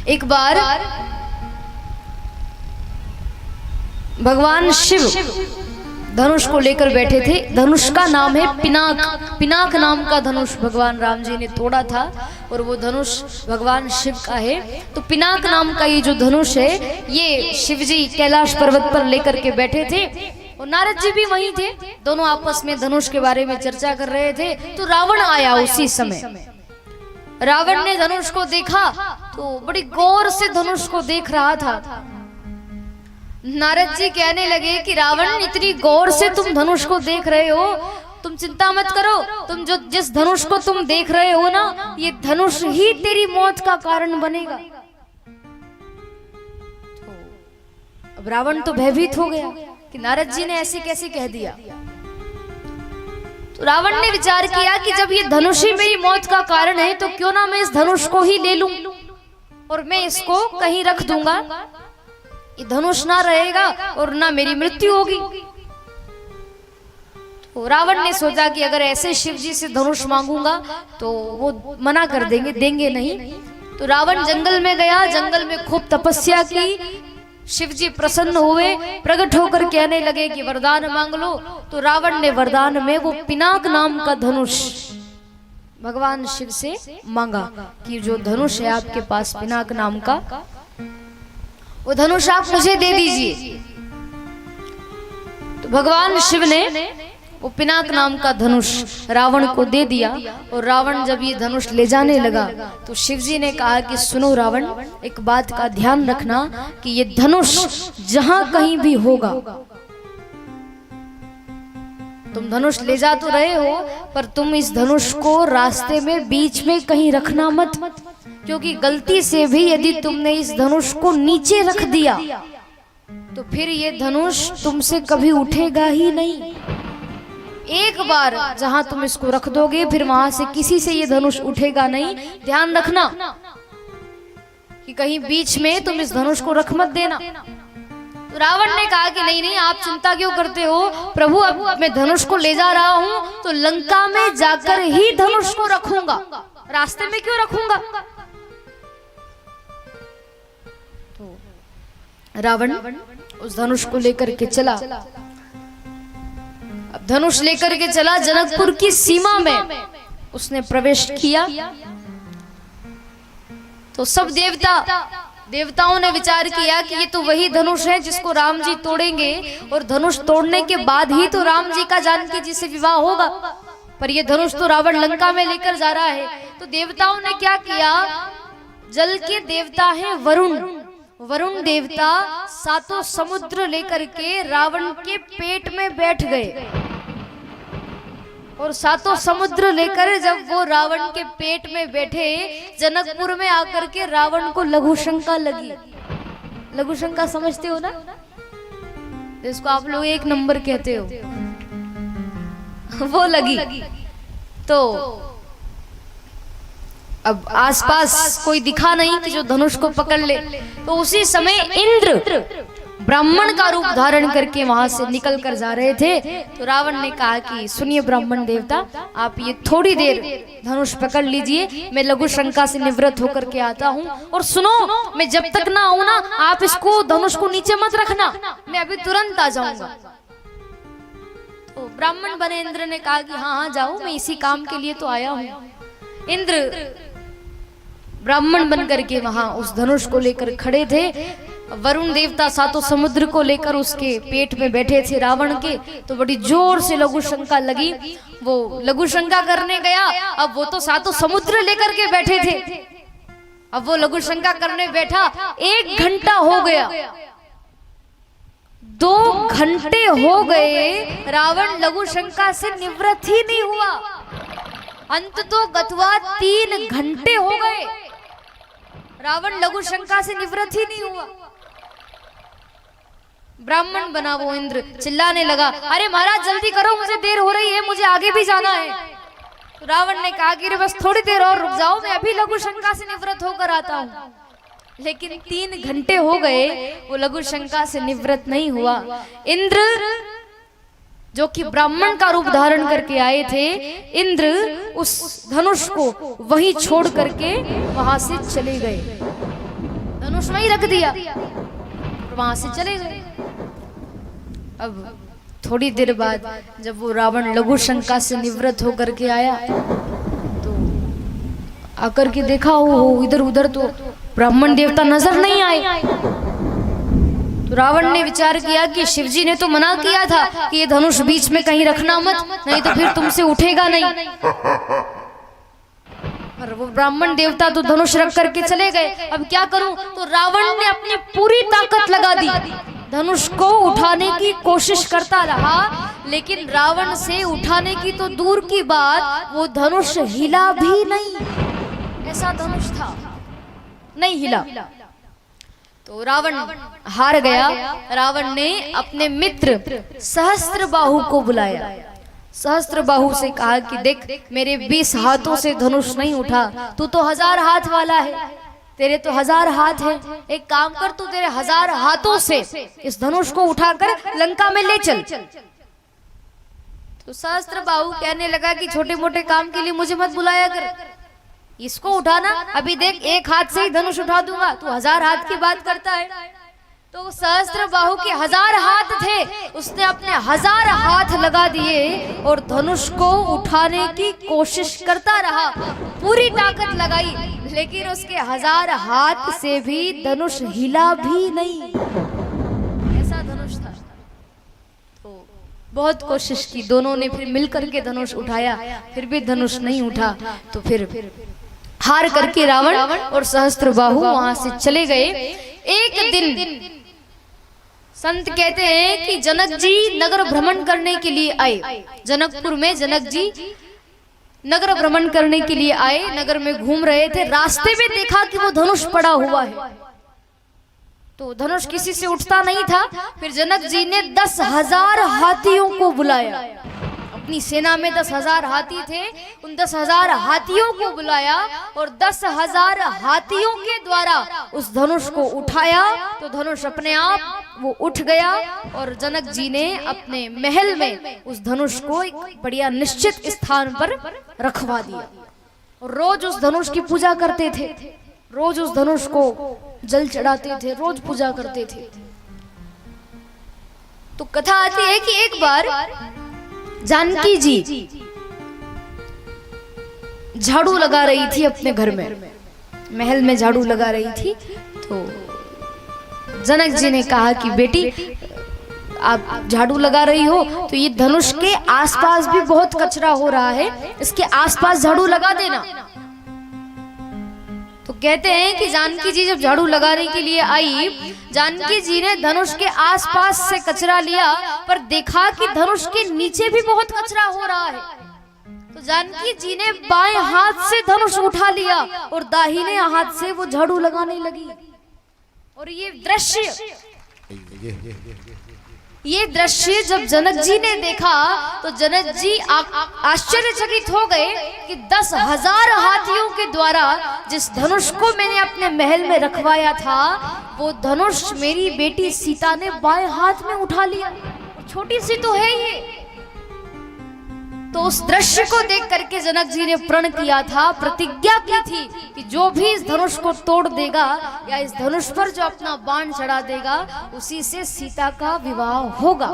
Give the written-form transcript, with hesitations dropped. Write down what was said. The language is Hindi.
एक बार भगवान शिव धनुष को लेकर बैठे थे। धनुष का नाम है पिनाक। पिनाक नाम का धनुष भगवान राम जी ने तोड़ा था और वो धनुष भगवान शिव का है। तो पिनाक नाम का ये जो धनुष है ये शिव जी कैलाश पर्वत पर लेकर के बैठे थे और नारद जी भी वहीं थे। दोनों आपस में धनुष के बारे में चर्चा कर रहे थे। तो रावण आया उसी समय। रावण ने धनुष को देखा तो बड़ी गौर से धनुष को देख रहा था। नारद जी कहने लगे कि रावण, इतनी गौर से तुम धनुष को देख रहे हो, तुम चिंता मत करो। तुम जो जिस धनुष को तुम देख रहे हो ना, ये धनुष ही तेरी मौत का कारण बनेगा। अब रावण तो भयभीत हो गया कि नारद जी ने ऐसे कैसे कह दिया। तो रावण ने विचार किया कि जब ये धनुष ही मेरी मौत का कारण है तो क्यों ना मैं इस धनुष को ही ले लूं और मैं इसको कहीं रख दूंगा। ये धनुष ना रहेगा और ना मेरी मृत्यु होगी। तो रावण ने सोचा कि अगर ऐसे शिव जी से धनुष मांगूंगा तो वो मना कर देंगे, देंगे नहीं। तो रावण जंगल में गया, जंगल में खूब तपस्या की। शिव जी प्रसन्न हुए, प्रकट होकर कहने लगे कि वरदान मांग लो। तो रावण ने वरदान में वो पिनाक नाम का धनुष भगवान शिव से मांगा कि जो धनुष है आपके पास पिनाक नाम का, वो धनुष आप मुझे दे दीजिए। तो भगवान शिव ने वो पिनाक नाम का धनुष रावण को दे दिया। और रावण जब ये धनुष ले जाने लगा तो शिव जी ने कहा कि सुनो रावण, एक बात का ध्यान रखना कि ये धनुष जहां कहीं भी होगा, तुम धनुष ले जा तो रहे हो पर तुम इस धनुष को रास्ते में बीच में कहीं रखना मत, क्योंकि गलती से भी यदि तुमने इस धनुष को नीचे रख दिया तो फिर ये धनुष तुमसे कभी उठेगा ही नहीं। एक बार जहां तुम इसको रख दोगे फिर वहां से किसी से ये धनुष उठेगा नहीं। ध्यान रखना कि कहीं बीच में तुम इस धनुष को रख मत देना। तो रावण ने कहा कि नहीं नहीं, आप चिंता क्यों करते हो प्रभु, अब मैं धनुष को ले जा रहा हूं तो लंका में जाकर ही धनुष को रखूंगा, रास्ते में क्यों रखूंगा। तो रावण उस धनुष को लेकर के चला। अब धनुष लेकर के चला, जनकपुर की सीमा में उसने प्रवेश किया। तो सब देवताओं ने विचार किया कि ये तो वही धनुष है जिसको राम जी तोड़ेंगे और धनुष तोड़ने के बाद ही तो राम जी का जानकी जी से विवाह होगा, पर ये धनुष तो रावण लंका में लेकर जा रहा है। तो देवताओं ने क्या किया, जल के देवता हैं वरुण देवता सातों समुद्र लेकर के रावण के पेट में बैठ गए। और सातों समुद्र लेकर जब वो रावण के पेट में बैठे, जनकपुर में आकर के रावण को लघु शंका लगी। लघु शंका समझते हो ना, जिसको आप लोग एक नंबर कहते हो, वो लगी। तो अब आसपास कोई दिखा नहीं कि जो धनुष को पकड़ ले। तो उसी समय इंद्र ब्राह्मण का रूप धारण करके वहां से निकल कर जा रहे थे। तो रावण ने कहा कि सुनिए ब्राह्मण देवता, आप ये थोड़ी देर धनुष पकड़ लीजिए, मैं लघु शंका से निवृत्त होकर के आता हूँ। और सुनो, मैं जब तक ना आऊं ना, आप इसको धनुष को नीचे मत रखना, मैं अभी तुरंत आ जाऊंगा। तो ब्राह्मण बने इंद्र ने कहा कि हाँ हाँ जाओ, मैं इसी काम के लिए तो आया हूँ। इंद्र ब्राह्मण बनकर के वहां उस धनुष को लेकर खड़े थे। वरुण देवता सातों समुद्र को लेकर उसके पेट में बैठे थे रावण के। तो बड़ी जोर से लघु शंका लगी, वो लघु शंका करने गया। अब वो तो सातों समुद्र लेकर के बैठे थे, अब वो लघु शंका करने बैठा। 1 घंटा हो गया, 2 घंटे हो गए, रावण लघु शंका से निवृत्त ही नहीं हुआ। अंत तो गतवा 3 घंटे हो गए, रावण लघु शंका से निवृत्त ही नहीं हुआ। ब्राह्मण बना वो इंद्र चिल्लाने लगा, अरे महाराज जल्दी करो, मुझे देर हो रही है, मुझे आगे भी जाना है। तो रावण ने कहा कि बस थोड़ी देर और रुक जाओ, मैं अभी लघु शंका से निवृत्त होकर आता हूँ। लेकिन 3 घंटे हो गए, वो लघु शंका से निवृत्त नहीं हुआ। इंद्र जो कि ब्राह्मण का रूप धारण करके आए थे, इंद्र उस धनुष को वहीं छोड़ करके वहां से चले गए। धनुष वहीं रख दिया और वहां से चले गए। अब थोड़ी देर बाद जब वो रावण लघु शंका से निवृत्त होकर के आया तो आकर के देखा वो इधर उधर तो ब्राह्मण देवता नजर नहीं आए। तो रावण ने विचार किया कि शिवजी ने तो मना किया था कि ये धनुष बीच में कहीं रखना मत, नहीं तो फिर तुमसे उठेगा नहीं। और वो ब्राह्मण देवता तो धनुष रख करके चले गए। अब क्या करूं? तो रावण ने अपनी पूरी ताकत लगा दी, धनुष को उठाने की कोशिश करता रहा, लेकिन रावण से उठाने की तो दूर की बात, वो धनुष हिला भी नहीं। ऐसा धनुष था, नहीं हिला। तो रावण हार गया। रावण ने अपने मित्र सहस्त्रबाहु को बुलाया। सहस्त्रबाहु से कहा कि देख, मेरे 20 हाथों से धनुष नहीं उठा, तू तो 1000 हाथ वाला है, तेरे तो 1000 हाथ है। एक काम कर, तू तेरे 1000 हाथों से इस धनुष को उठाकर लंका में ले चल। तो सहस्त्रबाहु कहने लगा कि छोटे मोटे काम के लिए मुझे मत बुलाया कर, इसको उठाना, अभी देख एक हाथ से ही धनुष उठा दूंगा, तू 1000 हाथ की बात करता है। तो सहस्त्रबाहु के 1000 हाथ थे, उसने अपने 1000 हाथ लगा दिए और धनुष को उठाने की कोशिश करता रहा, पूरी ताकत लगाई, लेकिन उसके 1000 हाथ से भी धनुष हिला भी नहीं। ऐसा धनुष था। तो बहुत कोशिश की दोनों ने, फिर मिलकर के धनुष उठाया, फिर भी धनुष नहीं उठा। तो फिर हार करके रावण और सहस्त्रबाहु वहां से चले गए। एक दिन संत कहते हैं कि जनक जी नगर भ्रमण करने के लिए आए। जनकपुर में जनक जी नगर भ्रमण करने के लिए आए, नगर में घूम रहे थे। रास्ते में देखा कि वो धनुष पड़ा हुआ है, तो धनुष किसी से उठता नहीं था। फिर जनक जी ने 10,000 हाथियों को बुलाया। अपनी सेना में 10,000 हाथी थे, उन 10,000 हाथियों को बुलाया और 10,000 हाथियों के द्वारा उस धनुष को उठाया। तो धनुष अपने आप वो उठ गया और जनक जी ने अपने महल में उस धनुष को एक बढ़िया निश्चित स्थान पर रखवा दिया। और रोज उस धनुष की पूजा करते थे, रोज उस धनुष को जल चढ़ाते थे, रोज पूजा करते थे। तो कथा आती है कि एक बार जानकी जी झाड़ू लगा रही थी अपने घर में, महल में झाड़ू लगा रही थी। तो जनक जी ने कहा कि बेटी, आप झाड़ू लगा रही हो तो ये धनुष के आसपास भी बहुत कचरा हो रहा है, इसके आसपास झाड़ू लगा देना। तो कहते हैं कि जानकी जी जब झाड़ू लगाने के लिए आई, जानकी जी ने धनुष के आसपास से कचरा लिया, पर देखा कि धनुष के नीचे भी बहुत कचरा हो रहा है। तो जानकी जी ने बाएं हाथ से धनुष उठा लिया और दाहिने हाथ से वो झाड़ू लगाने लगी। और ये दृश्य जब जनक जी ने देखा तो जनक जी आश्चर्यचकित हो गए कि 10,000 हाथियों के द्वारा जिस धनुष को मैंने अपने महल में रखवाया था, वो धनुष मेरी बेटी सीता ने बाएं हाथ में उठा लिया। छोटी सी तो है ये। तो उस दृश्य को देख करके जनक जी ने प्रण किया था, प्रतिज्ञा की थी कि जो भी इस धनुष को तोड़ देगा या इस धनुष पर जो अपना बाण चढ़ा देगा, उसी से सीता का विवाह होगा।